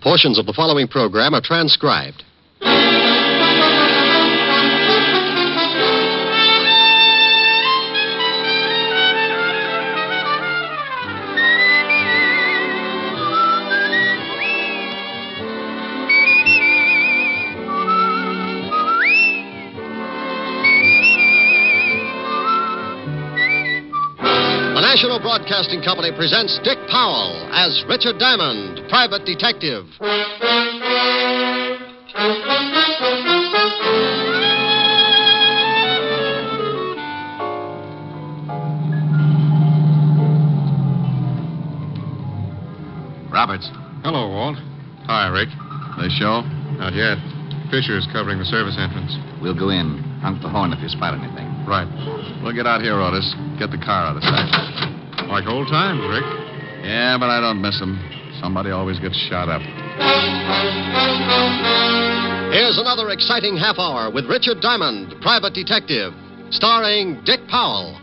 Portions of the following program are transcribed. The National Broadcasting Company presents Dick Powell as Richard Diamond, private detective. Roberts. Hello, Walt. Hi, Rick. They show? Not yet. Fisher is covering the service entrance. We'll go in. Honk the horn if you spot anything. Right. We'll get out here, Otis. Get the car out of sight. Like old times, Rick. Yeah, but I don't miss them. Somebody always gets shot up. Here's another exciting half hour with Richard Diamond, private detective, starring Dick Powell.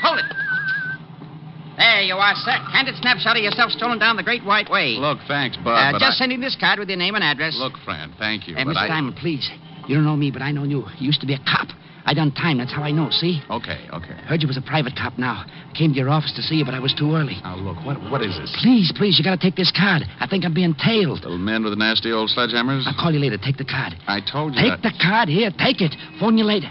Hold it. There you are, sir. Candid snapshot of yourself stolen down the Great White Way. Look, thanks, Bud, but just sending this card with your name and address. Look, friend, thank you, Mr. but Diamond, please. You don't know me, but I know you. You used to be a cop. I done time. That's how I know, see? Okay. Heard you was a private cop now. Came to your office to see you, but I was too early. Now, look, what is this? Please, you gotta take this card. I think I'm being tailed. Little men with nasty old sledgehammers? I'll call you later. Take the card. I told you Take the card. Here, take it. Phone you later.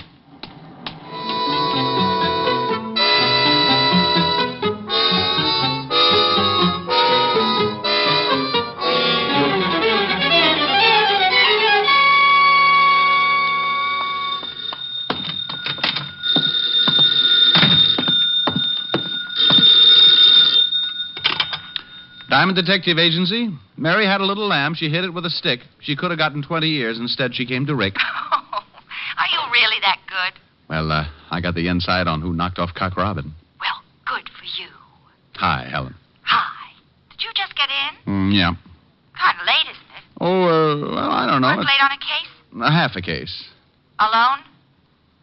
Diamond Detective Agency. Mary had a little lamb. She hit it with a stick. She could have gotten 20 years. Instead, she came to Rick. Oh, are you really that good? Well, I got the inside on who knocked off Cock Robin. Well, good for you. Hi, Helen. Hi. Did you just get in? Yeah. Kind of late, isn't it? Oh, well, I don't know. Work late on a case? A half a case. Alone?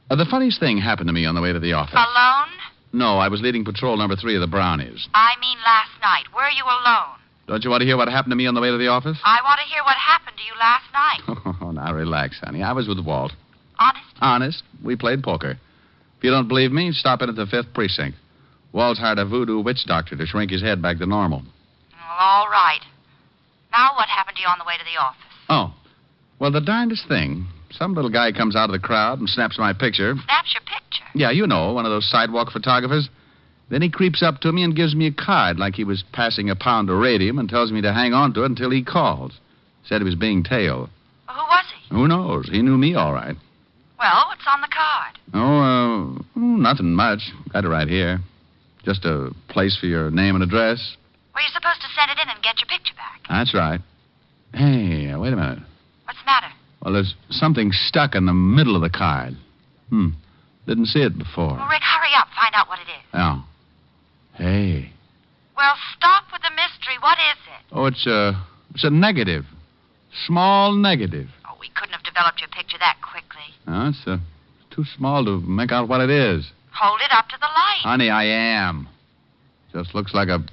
The funniest thing happened to me on the way to the office. Alone? No, I was leading patrol number 3 of the Brownies. I mean last night. Were you alone? Don't you want to hear what happened to me on the way to the office? I want to hear what happened to you last night. Oh, now relax, honey. I was with Walt. Honest? Honest. We played poker. If you don't believe me, stop in at the 5th precinct. Walt's hired a voodoo witch doctor to shrink his head back to normal. Well, all right. Now what happened to you on the way to the office? Oh. Well, the darndest thing. Some little guy comes out of the crowd and snaps my picture. Snaps your picture? Yeah, you know, one of those sidewalk photographers. Then he creeps up to me and gives me a card like he was passing a pound of radium and tells me to hang on to it until he calls. Said he was being tailed. Well, who was he? Who knows? He knew me all right. Well, what's on the card? Nothing much. Got it right here. Just a place for your name and address. Well, you're supposed to send it in and get your picture back. That's right. Hey, wait a minute. What's the matter? Well, there's something stuck in the middle of the card. Didn't see it before. Well, Rick, hurry up. Find out what it is. Oh. Hey. Well, stop with the mystery. What is it? Oh, it's a negative. Small negative. Oh, we couldn't have developed your picture that quickly. No, it's too small to make out what it is. Hold it up to the light. Honey, I am. Just looks like a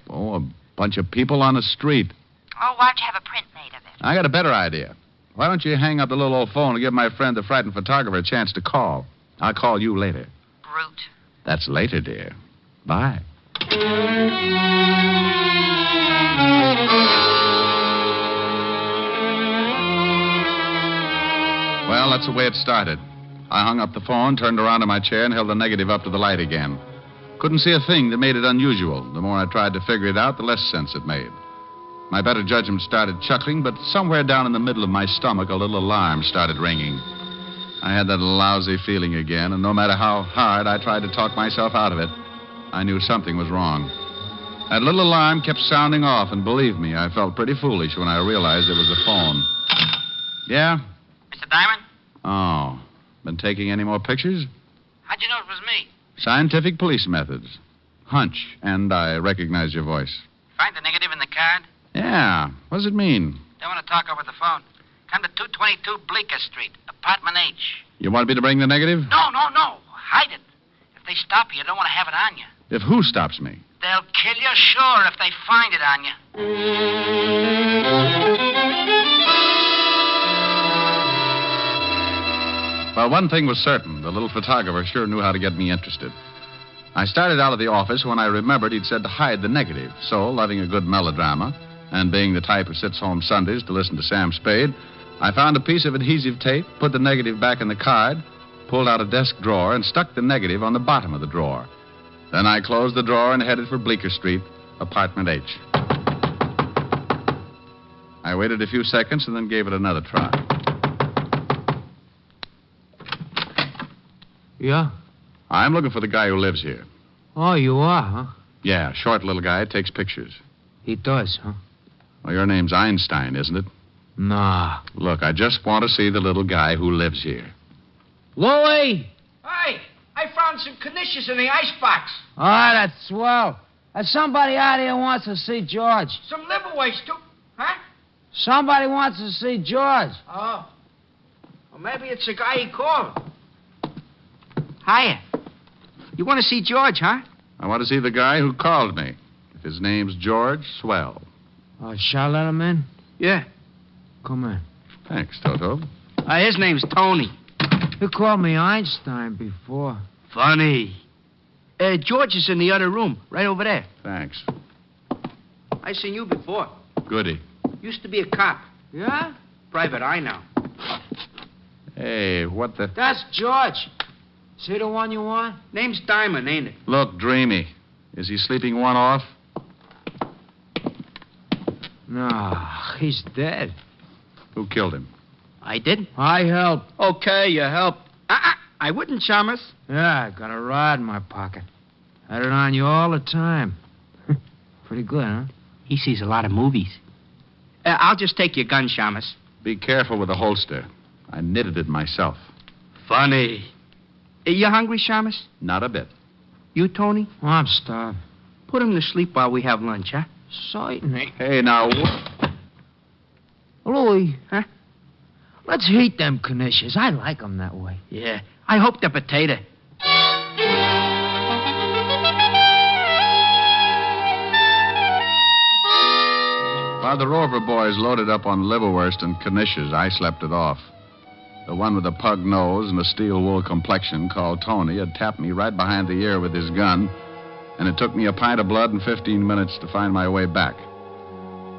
bunch of people on the street. Oh, why don't you have a print made of it? I got a better idea. Why don't you hang up the little old phone and give my friend, the frightened photographer, a chance to call? I'll call you later. Brute. That's later, dear. Bye. Well, that's the way it started. I hung up the phone, turned around in my chair, and held the negative up to the light again. Couldn't see a thing that made it unusual. The more I tried to figure it out, the less sense it made. My better judgment started chuckling, but somewhere down in the middle of my stomach, a little alarm started ringing. I had that lousy feeling again, and no matter how hard I tried to talk myself out of it, I knew something was wrong. That little alarm kept sounding off, and believe me, I felt pretty foolish when I realized it was a phone. Yeah? Mr. Diamond? Oh. Been taking any more pictures? How'd you know it was me? Scientific police methods. Hunch, and I recognize your voice. Find the negative in the card? Yeah. What does it mean? They want to talk over the phone. Come to 222 Bleecker Street, apartment H. You want me to bring the negative? No. Hide it. If they stop you, don't want to have it on you. If who stops me? They'll kill you, sure, if they find it on you. Well, one thing was certain. The little photographer sure knew how to get me interested. I started out of the office when I remembered he'd said to hide the negative. So, loving a good melodrama, and being the type who sits home Sundays to listen to Sam Spade, I found a piece of adhesive tape, put the negative back in the card, pulled out a desk drawer, and stuck the negative on the bottom of the drawer. Then I closed the drawer and headed for Bleecker Street, apartment H. I waited a few seconds and then gave it another try. Yeah? I'm looking for the guy who lives here. Oh, you are, huh? Yeah, short little guy, takes pictures. He does, huh? Well, your name's Einstein, isn't it? Nah. Look, I just want to see the little guy who lives here. Louie! Hey, I found some knishes in the icebox. Oh, that's swell. There's somebody out here wants to see George. Some liver waste, too. Huh? Somebody wants to see George. Oh. Well, maybe it's the guy he called. Hiya. You want to see George, huh? I want to see the guy who called me. If his name's George, swell. Shall I let him in? Yeah. Come in. Thanks, Toto. His name's Tony. You called me Einstein before. Funny. George is in the other room, right over there. Thanks. I seen you before. Goody. Used to be a cop. Yeah? Private eye now. Hey, what the... That's George. Is he the one you want? Name's Diamond, ain't it? Look, Dreamy. Is he sleeping one off? No, he's dead. Who killed him? I did. I helped. Okay, you helped. I wouldn't, Chalmers. Yeah, I got a rod in my pocket. Had it on you all the time. Pretty good, huh? He sees a lot of movies. I'll just take your gun, Chalmers. Be careful with the holster. I knitted it myself. Funny. You hungry, Chalmers? Not a bit. You, Tony? Oh, I'm starved. Put him to sleep while we have lunch, huh? Certainly. Hey, now... Louie. Huh? Let's heat them knishes. I like 'em that way. Yeah. I hope they're potato. While the Rover boys loaded up on liverwurst and knishes, I slept it off. The one with a pug nose and a steel wool complexion, called Tony, had tapped me right behind the ear with his gun, and it took me a pint of blood and 15 minutes to find my way back.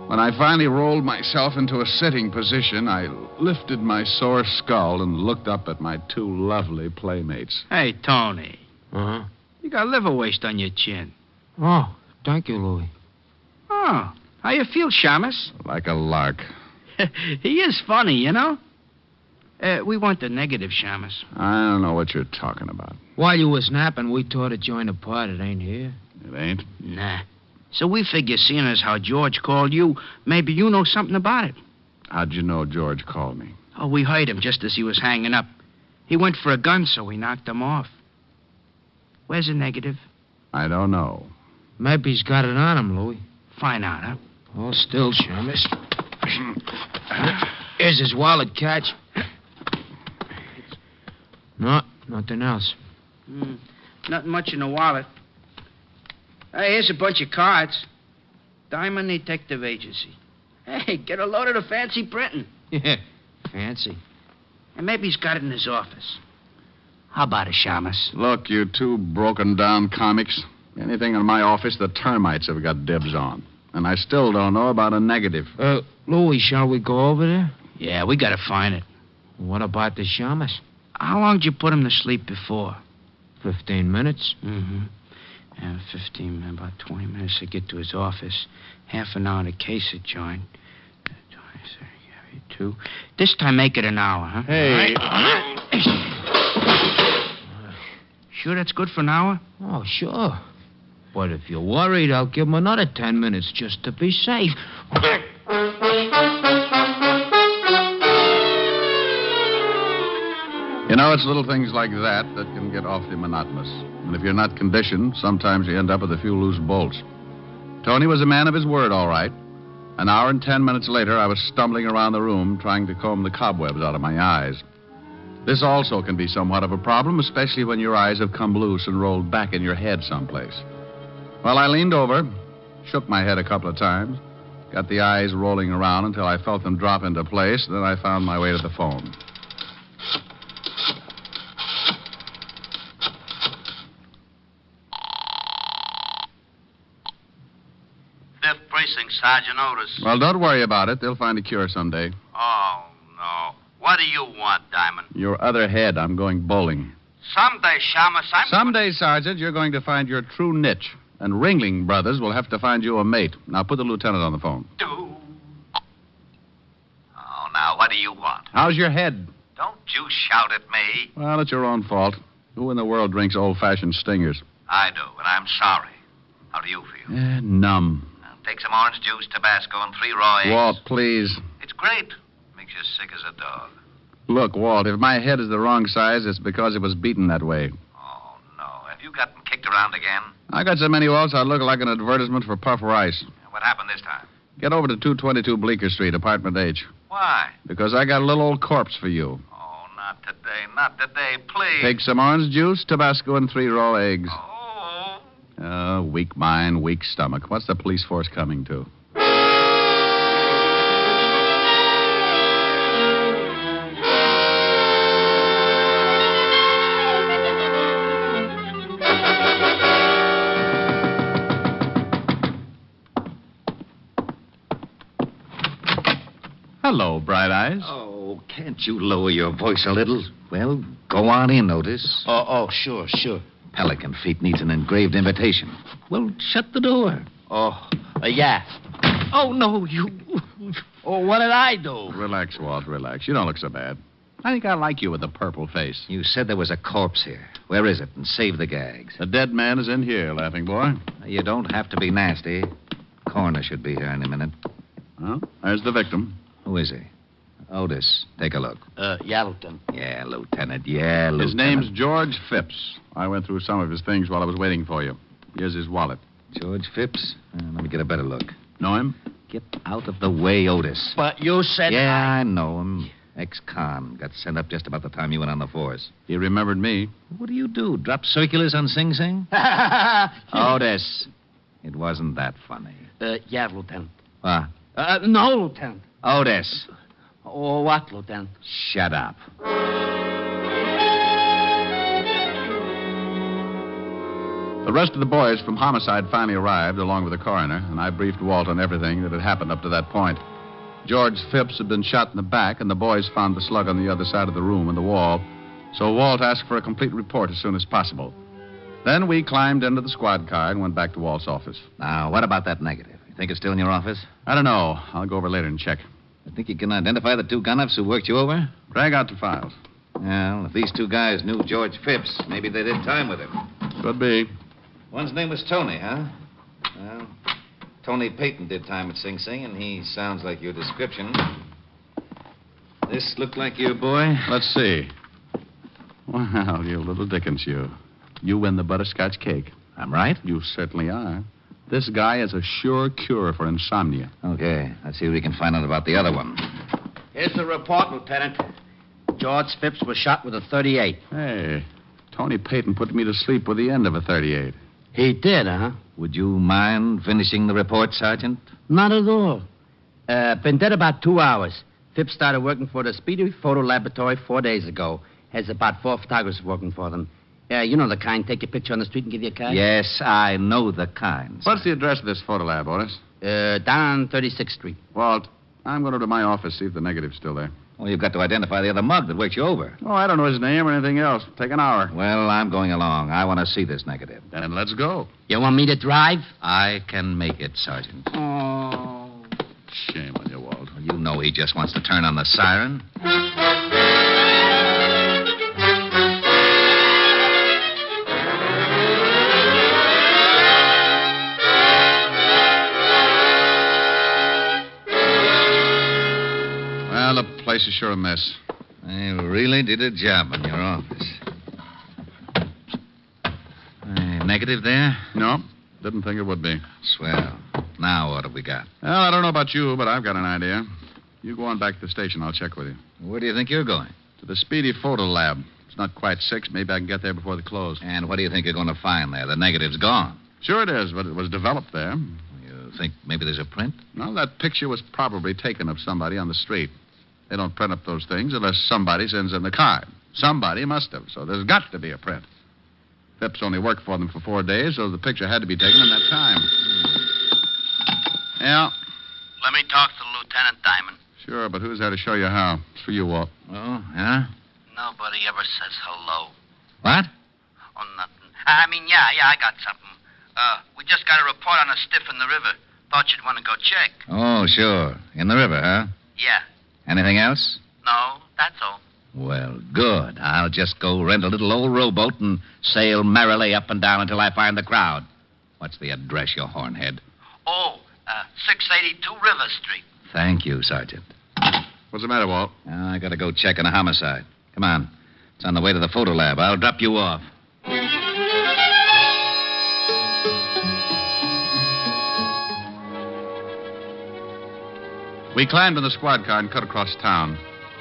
When I finally rolled myself into a sitting position, I lifted my sore skull and looked up at my two lovely playmates. Hey, Tony. Uh-huh. You got liver waste on your chin. Oh, thank you, Louie. Oh. How you feel, Chalmers? Like a lark. He is funny, you know. We want the negative, Chalmers. I don't know what you're talking about. While you was napping, we tore to join the part. It ain't here. It ain't? Nah. So we figure, seeing as how George called you, maybe you know something about it. How'd you know George called me? Oh, we heard him just as he was hanging up. He went for a gun, so we knocked him off. Where's the negative? I don't know. Maybe he's got it on him, Louie. Find out, huh? Hold still, Chalmers. Here's his wallet, Catch. No, nothing else. Nothing much in the wallet. Hey, here's a bunch of cards. Diamond Detective Agency. Hey, get a load of the fancy printing. Yeah, fancy. And maybe he's got it in his office. How about it, Chalmers? Look, you two broken-down comics. Anything in my office the termites have got dibs on. And I still don't know about a negative. Louie, shall we go over there? Yeah, we gotta find it. What about the Chalmers? How long did you put him to sleep before? 15 minutes. Mm-hmm. And 15, about 20 minutes to get to his office. Half an hour to case it, joint. 32. This time make it an hour, huh? Hey. Sure that's good for an hour? Oh, sure. But if you're worried, I'll give him another 10 minutes just to be safe. You know, it's little things like that that can get awfully monotonous. And if you're not conditioned, sometimes you end up with a few loose bolts. Tony was a man of his word, all right. An hour and 10 minutes later, I was stumbling around the room trying to comb the cobwebs out of my eyes. This also can be somewhat of a problem, especially when your eyes have come loose and rolled back in your head someplace. Well, I leaned over, shook my head a couple of times, got the eyes rolling around until I felt them drop into place, then I found my way to the phone. Fifth Precinct, Sergeant Otis. Well, don't worry about it. They'll find a cure someday. Oh, no. What do you want, Diamond? Your other head. I'm going bowling. Someday, Shamus, I'm... Someday, Sergeant, you're going to find your true niche. And Ringling Brothers will have to find you a mate. Now, put the lieutenant on the phone. Oh, now, what do you want? How's your head? Don't you shout at me. Well, it's your own fault. Who in the world drinks old-fashioned stingers? I do, and I'm sorry. How do you feel? Numb. Now, take some orange juice, Tabasco, and 3 raw eggs. Walt, please. It's great. Makes you sick as a dog. Look, Walt, if my head is the wrong size, it's because it was beaten that way. Oh, no. Have you gotten kicked around again? I got so many Walts, I look like an advertisement for Puff Rice. What happened this time? Get over to 222 Bleecker Street, Apartment H. Why? Because I got a little old corpse for you. Oh, not today. Not today, please. Take some orange juice, Tabasco, and 3 raw eggs. Oh. Weak mind, weak stomach. What's the police force coming to? Hello, Bright Eyes. Oh, can't you lower your voice a little? Well, go on in, Otis. Oh, sure. Pelican Feet needs an engraved invitation. Well, shut the door. Yeah. Oh, no, you... Oh, what did I do? Relax, Walt, relax. You don't look so bad. I think I like you with the purple face. You said there was a corpse here. Where is it? And save the gags. The dead man is in here, laughing boy. You don't have to be nasty. Coroner should be here any minute. Well, there's the victim. Who is he? Otis, take a look. Yeah, Lieutenant. Yeah, Lieutenant. Yeah, Lieutenant. His name's George Phipps. I went through some of his things while I was waiting for you. Here's his wallet. George Phipps? Let me get a better look. Know him? Get out of the way, Otis. But you said... Yeah, I know him. Ex-con. Got sent up just about the time you went on the force. He remembered me. What do? Drop circulars on Sing Sing? Otis. It wasn't that funny. Yeah, Lieutenant. What? No, Lieutenant. Otis. Oh, what, Lieutenant? Shut up. The rest of the boys from Homicide finally arrived, along with the coroner, and I briefed Walt on everything that had happened up to that point. George Phipps had been shot in the back, and the boys found the slug on the other side of the room in the wall, so Walt asked for a complete report as soon as possible. Then we climbed into the squad car and went back to Walt's office. Now, what about that negative? You think it's still in your office? I don't know. I'll go over later and check. I think you can identify the 2 gun-ups who worked you over? Drag out the files. Well, if these 2 guys knew George Phipps, maybe they did time with him. Could be. One's name was Tony, huh? Well, Tony Payton did time at Sing Sing, and he sounds like your description. This look like your boy? Let's see. Well, you little Dickens, you. You win the butterscotch cake. I'm right? You certainly are. This guy is a sure cure for insomnia. Okay, let's see if we can find out about the other one. Here's the report, Lieutenant. George Phipps was shot with a .38. Hey, Tony Payton put me to sleep with the end of a .38. He did, huh? Would you mind finishing the report, Sergeant? Not at all. Been dead about 2 hours. Phipps started working for the Speedy Photo Laboratory 4 days ago. Has about 4 photographers working for them. You know the kind. Take your picture on the street and give you a card? Yes, I know the kind. What's the address of this photo lab, Otis? Down on 36th Street. Walt, I'm going to my office, see if the negative's still there. Well, you've got to identify the other mug that worked you over. Oh, I don't know his name or anything else. Take an hour. Well, I'm going along. I want to see this negative. Then let's go. You want me to drive? I can make it, Sergeant. Oh. Shame on you, Walt. You know he just wants to turn on the siren. Well, the place is sure a mess. They really did a job in your office. Negative there? No, didn't think it would be. Swell. Now what have we got? Well, I don't know about you, but I've got an idea. You go on back to the station. I'll check with you. Where do you think you're going? To the Speedy Photo Lab. It's not quite 6. Maybe I can get there before they close. And what do you think you're going to find there? The negative's gone. Sure it is, but it was developed there. You think maybe there's a print? No, that picture was probably taken of somebody on the street. They don't print up those things unless somebody sends in the card. Somebody must have, so there's got to be a print. Phipps only worked for them for 4 days, so the picture had to be taken in that time. Yeah, Let me talk to Lieutenant Diamond. sure, but who's there to show you how? It's for you, Walt. Oh, yeah? Nobody ever says hello. What? Oh, nothing. Yeah, I got something. We just got a report on a stiff in the river. Thought you'd want to go check. Oh, sure. In the river, huh? Yeah. Anything else? No, that's all. Well, good. I'll just go rent a little old rowboat and sail merrily up and down until I find the crowd. What's the address, you hornhead? Oh, 682 River Street. Thank you, Sergeant. What's the matter, Walt? I gotta go check on a homicide. Come on. It's on the way to the photo lab. I'll drop you off. We climbed in the squad car and cut across town.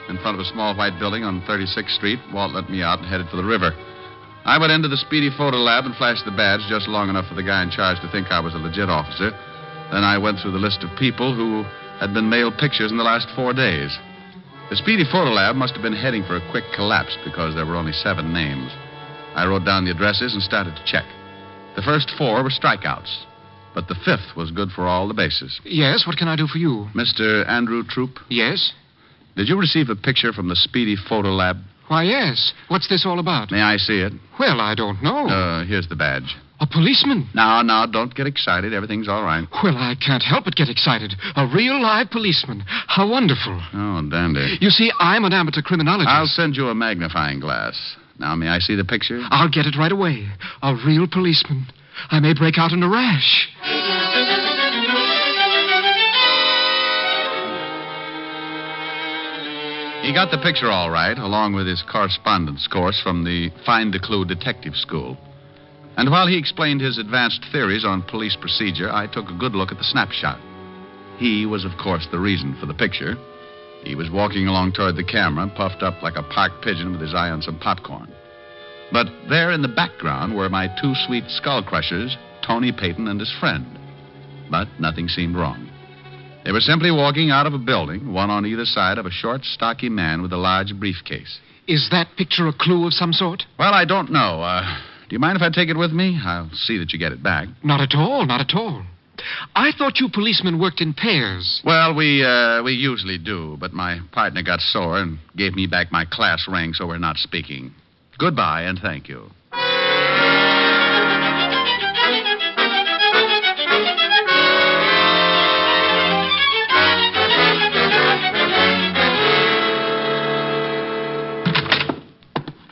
In front of a small white building on 36th Street, Walt let me out and headed for the river. I went into the Speedy Photo Lab and flashed the badge just long enough for the guy in charge to think I was a legit officer. Then I went through the list of people who had been mailed pictures in the last 4 days. The Speedy Photo Lab must have been heading for a quick collapse because there were only 7 names. I wrote down the addresses and started to check. The first 4 were strikeouts, but the 5th was good for all the bases. Yes, what can I do for you? Mr. Andrew Troop, Yes? did you receive a picture from the Speedy Photo Lab? Why, yes. What's this all about? May I see it? Well, I don't know. Here's the badge. A policeman? Now, don't get excited. Everything's all right. Well, I can't help but get excited. A real live policeman. How wonderful. Oh, dandy. You see, I'm an amateur criminologist. I'll send you a magnifying glass. Now, may I see the picture? I'll get it right away. A real policeman. I may break out in a rash. He got the picture all right, along with his correspondence course from the Find a Clue Detective School. And while he explained his advanced theories on police procedure, I took a good look at the snapshot. He was, of course, the reason for the picture. He was walking along toward the camera, puffed up like a park pigeon with his eye on some popcorn. But there in the background were my 2 sweet skull crushers, Tony Payton and his friend. But nothing seemed wrong. They were simply walking out of a building, one on either side of a short, stocky man with a large briefcase. Is that picture a clue of some sort? Well, I don't know. Do you mind if I take it with me? I'll see that you get it back. Not at all, not at all. I thought you policemen worked in pairs. Well, we usually do, but my partner got sore and gave me back my class ring, so we're not speaking. Goodbye, and thank you.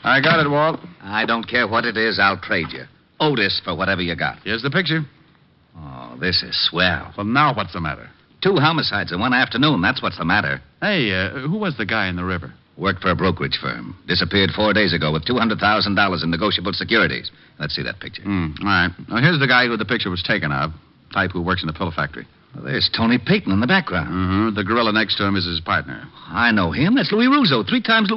I got it, Walt. I don't care what it is, I'll trade you. Otis for whatever you got. Here's the picture. Oh, this is swell. Well, now what's the matter? 2 homicides in one afternoon. That's what's the matter. Hey, who was the guy in the river? Worked for a brokerage firm. Disappeared 4 days ago with $200,000 in negotiable securities. Let's see that picture. All right. Now, here's the guy who the picture was taken of. Type who works in the pillow factory. Well, there's Tony Payton in the background. Mm-hmm. The gorilla next to him is his partner. I know him. That's Louis Russo. 3 times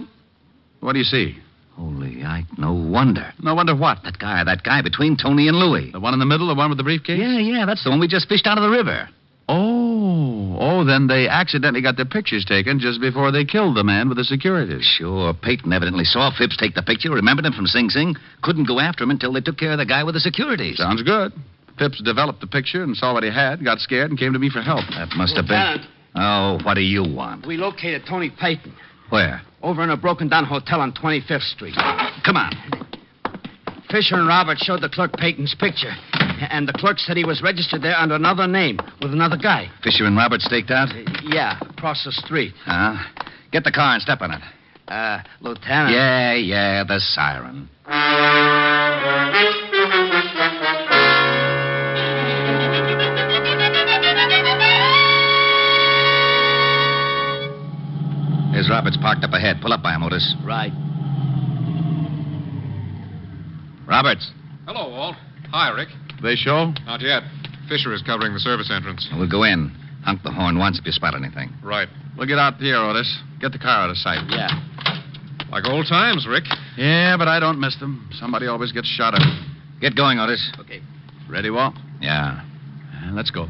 What do you see? Holy, no wonder. No wonder what? That guy between Tony and Louis. The one in the middle, the one with the briefcase? Yeah, that's the one we just fished out of the river. Oh, then they accidentally got their pictures taken just before they killed the man with the securities. Sure, Payton evidently saw Phipps take the picture, remembered him from Sing Sing, couldn't go after him until they took care of the guy with the securities. Sounds good. Phipps developed the picture and saw what he had, got scared, and came to me for help. That must have been... Oh, what do you want? We located Tony Payton. Where? Over in a broken-down hotel on 25th Street. Come on. Fisher and Robert showed the clerk Payton's picture. And the clerk said he was registered there under another name with another guy. Fisher and Robert staked out? Yeah, across the street. Get the car and step on it. Lieutenant. Yeah, the siren. There's Roberts parked up ahead. Pull up by him, Otis. Right. Roberts. Hello, Walt. Hi, Rick. They show? Not yet. Fisher is covering the service entrance. We'll go in. Honk the horn once if you spot anything. Right. We'll get out here, Otis. Get the car out of sight. Yeah. Like old times, Rick. Yeah, but I don't miss them. Somebody always gets shot at. Get going, Otis. Okay. Ready, Walt? Yeah. Let's go.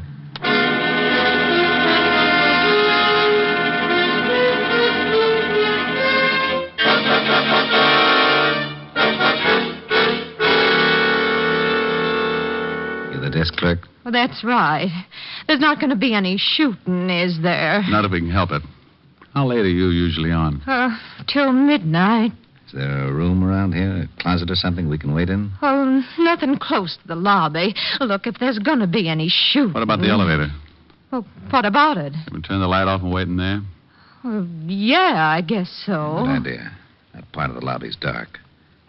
You the desk clerk? Well, that's right. There's not going to be any shooting, is there? Not if we can help it. How late are you usually on? Till midnight. Is there a room around here, a closet or something we can wait in? Oh, nothing close to the lobby. Look, if there's going to be any shooting... What about the elevator? Well, what about it? Can we turn the light off and wait in there? Yeah, I guess so. Good idea. That part of the lobby's dark.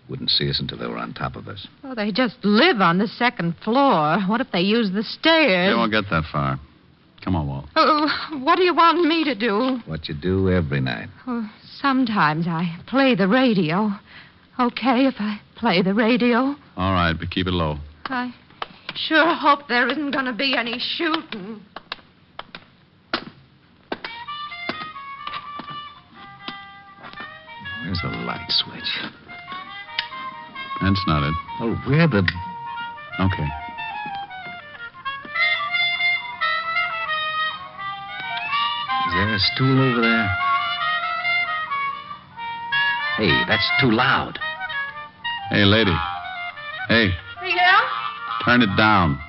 Wouldn't see us until they were on top of us. Well, they just live on the second floor. What if they use the stairs? They won't get that far. Come on, Walt. What do you want me to do? What you do every night. Sometimes I play the radio. Okay if I play the radio? All right, but keep it low. I sure hope there isn't going to be any shooting. Where's the light switch? That's not it. Oh, where the... Okay. Is there a stool over there? Hey, that's too loud. Hey, lady. Hey, Yeah? turn it down.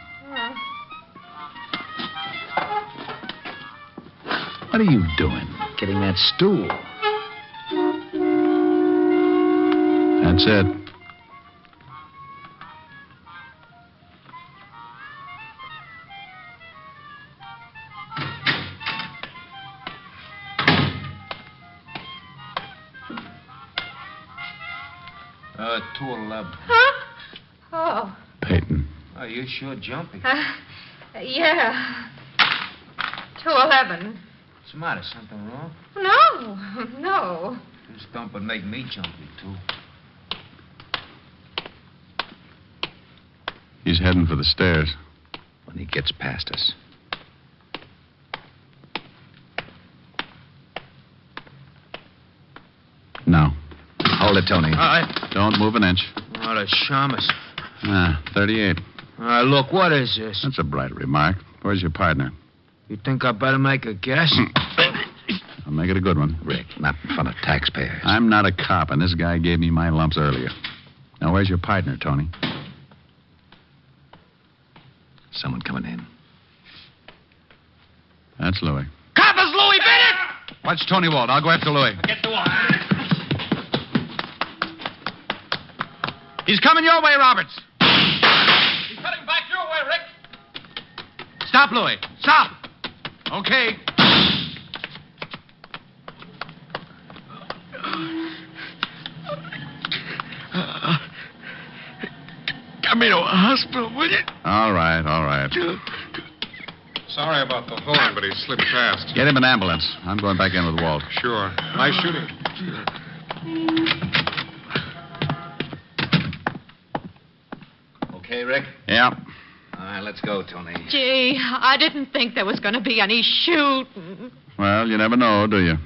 What are you doing? Getting that stool. That's it. Tool, Huh? Oh. Peyton. Oh, you sure jumpy. Yeah. 211. What's the matter? Something wrong? No. This dump would make me jumpy, too. He's heading for the stairs. When he gets past us. No. Hold it, Tony. Don't move an inch. Oh, the shamus. 38. Look, what is this? That's a bright remark. Where's your partner? You think I better make a guess? I'll make it a good one. Rick, not in front of taxpayers. I'm not a cop, and this guy gave me my lumps earlier. Now, where's your partner, Tony? Someone coming in. That's Louis. Coppers, Louis Bennett! Watch Tony Walt. I'll go after Louis. Get the wall. He's coming your way, Roberts. He's heading back your way, Rick. Stop, Louis. Stop. Okay. Get me to a hospital, will you? All right. Sorry about the horn, but he slipped past. Get him an ambulance. I'm going back in with Walt. Sure. Nice shooting. Okay, Rick? Yeah. All right, let's go, Tony. Gee, I didn't think there was going to be any shooting. Well, you never know, do you?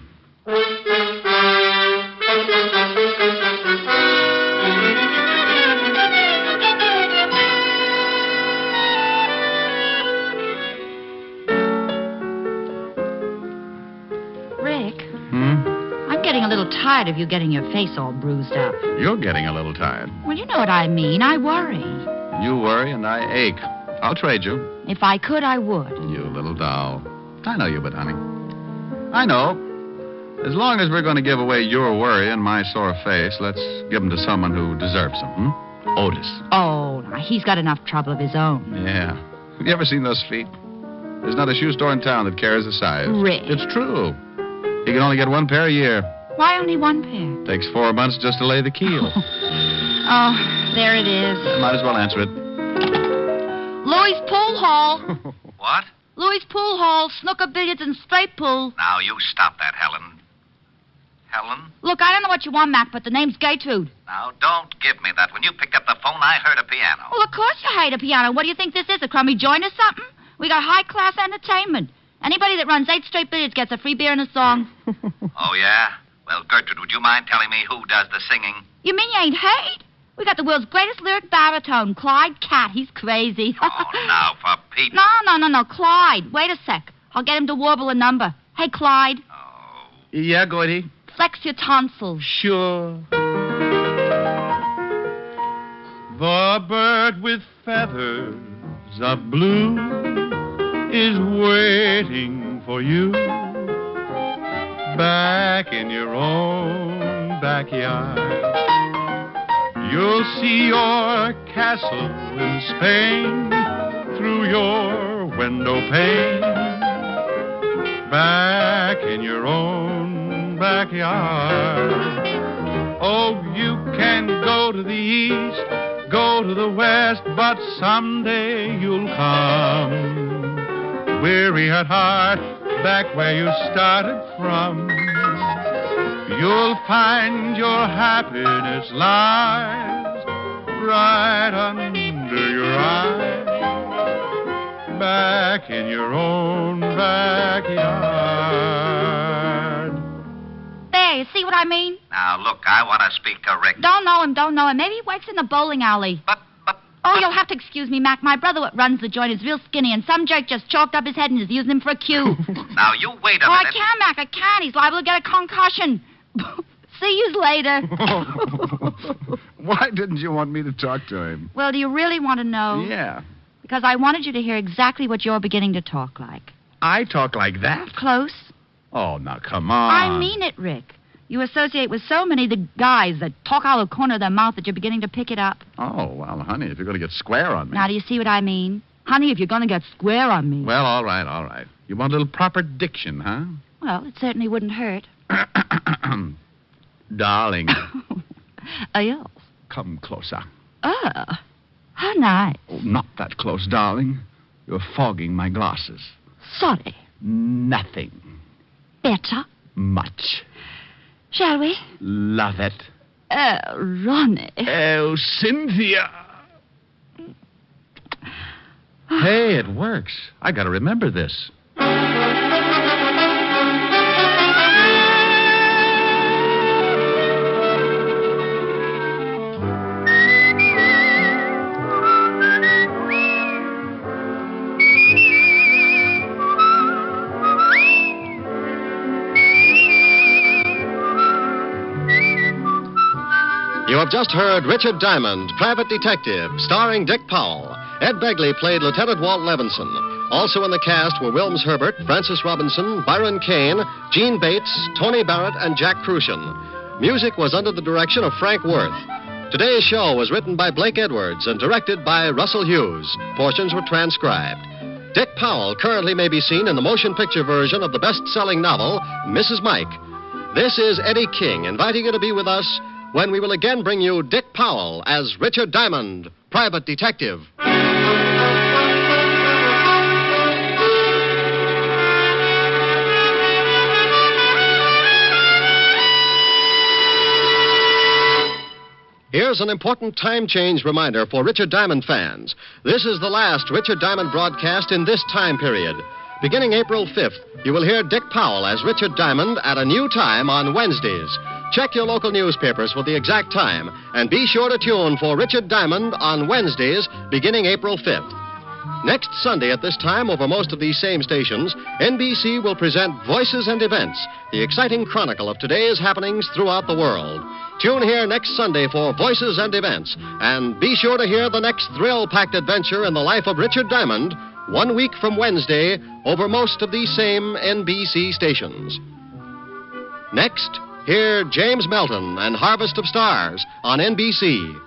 Rick, I'm getting a little tired of you getting your face all bruised up. You're getting a little tired. Well, you know what I mean. I worry. You worry and I ache. I'll trade you. If I could, I would. You little doll. I know you, but honey. I know. As long as we're going to give away your worry and my sore face, let's give them to someone who deserves them. Otis. Oh, now, he's got enough trouble of his own. Yeah. Have you ever seen those feet? There's not a shoe store in town that carries a size. Rick. It's true. He can only get one pair a year. Why only one pair? Takes 4 months just to lay the keel. Oh, there it is. Might as well answer it. Louis' Pool Hall. What? Louis' Pool Hall, snooker, billiards, and straight pool. Now, you stop that, Helen. Helen? Look, I don't know what you want, Mac, but the name's Gertrude. Now, don't give me that. When you picked up the phone, I heard a piano. Well, of course you hate a piano. What do you think this is, a crummy joint or something? We got high-class entertainment. Anybody that runs 8 straight billiards gets a free beer and a song. Oh, yeah? Well, Gertrude, would you mind telling me who does the singing? You mean you ain't hate? We got the world's greatest lyric baritone, Clyde Cat. He's crazy. Oh, now, for Pete. No, Clyde. Wait a sec. I'll get him to warble a number. Hey, Clyde. Oh. Yeah, Gordy? Flex your tonsils. Sure. The bird with feathers of blue is waiting for you back in your own backyard. You'll see your castle in Spain through your window pane. Back in your own backyard. Oh, you can go to the east, go to the west, but someday you'll come. Weary at heart, back where you started from. You'll find your happiness lies right under your eyes. Back in your own backyard. There, you see what I mean? Now, look, I want to speak to Rick. Don't know him. Maybe he works in the bowling alley. Oh, you'll have to excuse me, Mac. My brother that runs the joint is real skinny, and some jerk just chalked up his head and is using him for a cue. Now, you wait a I minute. can't, Mac. I can't. He's liable to get a concussion. See you later. Why didn't you want me to talk to him? Well, do you really want to know? Yeah. Because I wanted you to hear exactly what you're beginning to talk like. I talk like that? Close. Oh, now, come on. I mean it, Rick. You associate with so many of the guys that talk out of the corner of their mouth that you're beginning to pick it up. Oh, well, honey, if you're going to get square on me. Now, do you see what I mean? Honey, if you're going to get square on me. Well, all right. You want a little proper diction, huh? Well, it certainly wouldn't hurt. Darling. Yes. Come closer. Oh, how nice. Oh, not that close, darling. You're fogging my glasses. Sorry. Nothing. Better? Much. Shall we? Love it. Ronnie. Oh, Cynthia. Hey, it works. I got to remember this. You have just heard Richard Diamond, Private Detective, starring Dick Powell. Ed Begley played Lieutenant Walt Levinson. Also in the cast were Wilms Herbert, Francis Robinson, Byron Kane, Gene Bates, Tony Barrett, and Jack Crucian. Music was under the direction of Frank Worth. Today's show was written by Blake Edwards and directed by Russell Hughes. Portions were transcribed. Dick Powell currently may be seen in the motion picture version of the best-selling novel, Mrs. Mike. This is Eddie King inviting you to be with us when we will again bring you Dick Powell as Richard Diamond, Private Detective. Here's an important time change reminder for Richard Diamond fans. This is the last Richard Diamond broadcast in this time period. Beginning April 5th, you will hear Dick Powell as Richard Diamond at a new time on Wednesdays. Check your local newspapers for the exact time, and be sure to tune for Richard Diamond on Wednesdays beginning April 5th. Next Sunday at this time, over most of these same stations, NBC will present Voices and Events, the exciting chronicle of today's happenings throughout the world. Tune here next Sunday for Voices and Events, and be sure to hear the next thrill-packed adventure in the life of Richard Diamond, 1 week from Wednesday, over most of these same NBC stations. Next, hear James Melton and Harvest of Stars on NBC.